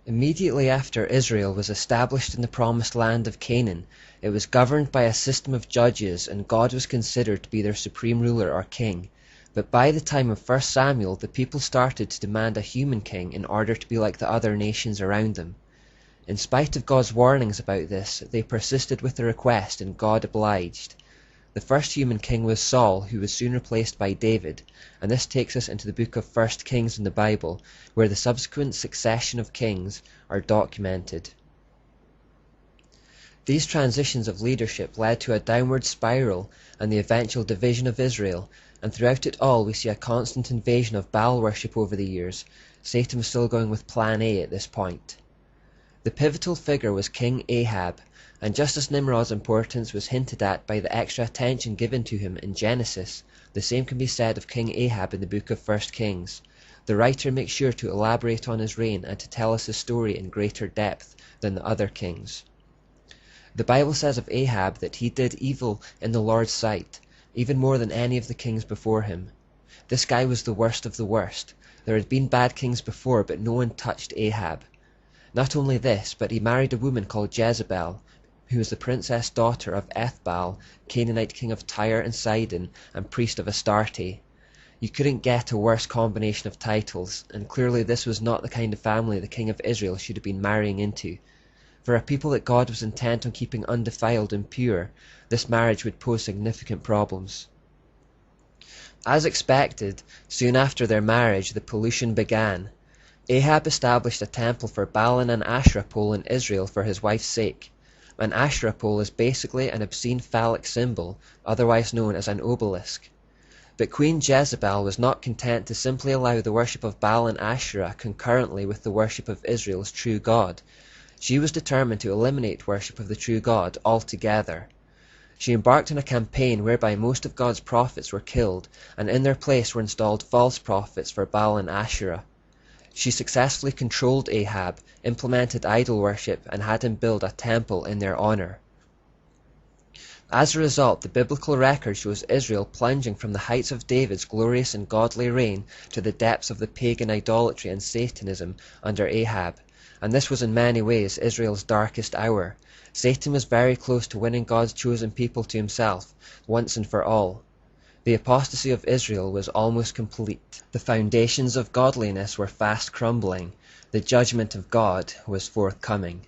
Immediately after Israel was established in the promised land of Canaan, it was governed by a system of judges, and God was considered to be their supreme ruler or king. But by the time of 1 Samuel, the people started to demand a human king in order to be like the other nations around them. In spite of God's warnings about this, they persisted with the request, and God obliged. The first human king was Saul, who was soon replaced by David, and this takes us into the book of 1 Kings in the Bible, where the subsequent succession of kings are documented. These transitions of leadership led to a downward spiral and the eventual division of Israel, and throughout it all we see a constant invasion of Baal worship over the years. Satan was still going with Plan A at this point. The pivotal figure was King Ahab, and just as Nimrod's importance was hinted at by the extra attention given to him in Genesis, the same can be said of King Ahab in the book of 1 Kings. The writer makes sure to elaborate on his reign and to tell us his story in greater depth than the other kings. The Bible says of Ahab that he did evil in the Lord's sight, even more than any of the kings before him. This guy was the worst of the worst. There had been bad kings before, but no one touched Ahab. Not only this, but he married a woman called Jezabel, who was the princess daughter of Ethbaal, Canaanite king of Tyre and Sidon, and priest of Astarte. You couldn't get a worse combination of titles, and clearly this was not the kind of family the king of Israel should have been marrying into. For a people that God was intent on keeping undefiled and pure, this marriage would pose significant problems. As expected, soon after their marriage the pollution began. Ahab established a temple for Baal and an Asherah pole in Israel for his wife's sake. An Asherah pole is basically an obscene phallic symbol, otherwise known as an obelisk. But Queen Jezabel was not content to simply allow the worship of Baal and Asherah concurrently with the worship of Israel's true God. She was determined to eliminate worship of the true God altogether. She embarked on a campaign whereby most of God's prophets were killed, and in their place were installed false prophets for Baal and Asherah. She successfully controlled Ahab, implemented idol worship, and had him build a temple in their honor. As a result, the biblical record shows Israel plunging from the heights of David's glorious and godly reign to the depths of the pagan idolatry and Satanism under Ahab, and this was in many ways Israel's darkest hour. Satan was very close to winning God's chosen people to himself, once and for all. The apostasy of Israel was almost complete. The foundations of godliness were fast crumbling. The judgment of God was forthcoming.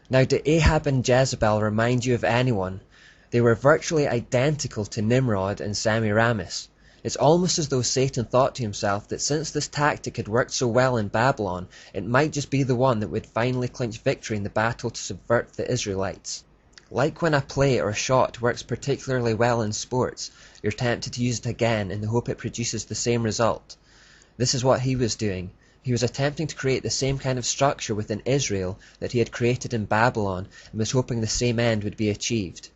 Now, do Ahab and Jezebel remind you of anyone? They were virtually identical to Nimrod and Semiramis. It's almost as though Satan thought to himself that since this tactic had worked so well in Babylon, it might just be the one that would finally clinch victory in the battle to subvert the Israelites. Like when a play or shot works particularly well in sports, you're tempted to use it again in the hope it produces the same result. This is what he was doing. He was attempting to create the same kind of structure within Israel that he had created in Babylon, and was hoping the same end would be achieved.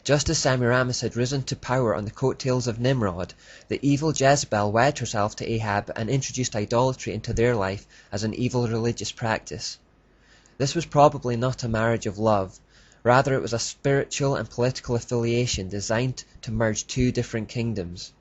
Just as Semiramis had risen to power on the coattails of Nimrod, the evil Jezebel wed herself to Ahab and introduced idolatry into their life as an evil religious practice. This was probably not a marriage of love. Rather, it was a spiritual and political affiliation designed to merge two different kingdoms.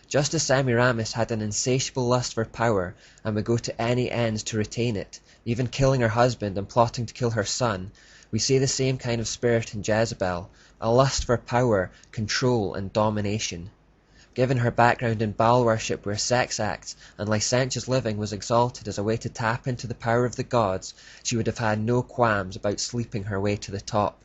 Just as Semiramis had an insatiable lust for power and would go to any ends to retain it, even killing her husband and plotting to kill her son, we see the same kind of spirit in Jezebel, a lust for power, control, and domination. Given her background in Baal worship, where sex acts and licentious living was exalted as a way to tap into the power of the gods, she would have had no qualms about sleeping her way to the top.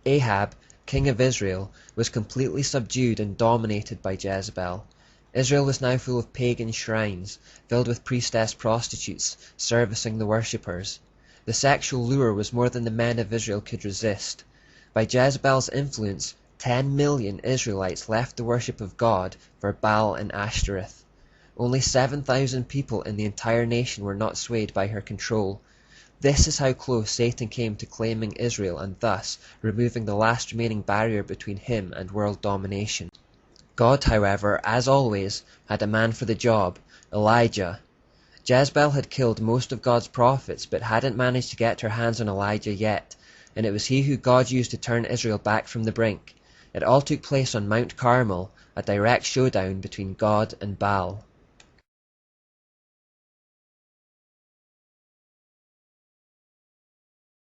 Ahab, king of Israel, was completely subdued and dominated by Jezebel. Israel was now full of pagan shrines, filled with priestess prostitutes servicing the worshippers. The sexual lure was more than the men of Israel could resist. By Jezebel's influence, 10 million Israelites left the worship of God for Baal and Ashtoreth. Only 7,000 people in the entire nation were not swayed by her control. This is how close Satan came to claiming Israel and thus removing the last remaining barrier between him and world domination. God, however, as always, had a man for the job, Elijah. Jezebel had killed most of God's prophets but hadn't managed to get her hands on Elijah yet, and it was he who God used to turn Israel back from the brink. It all took place on Mount Carmel, a direct showdown between God and Baal.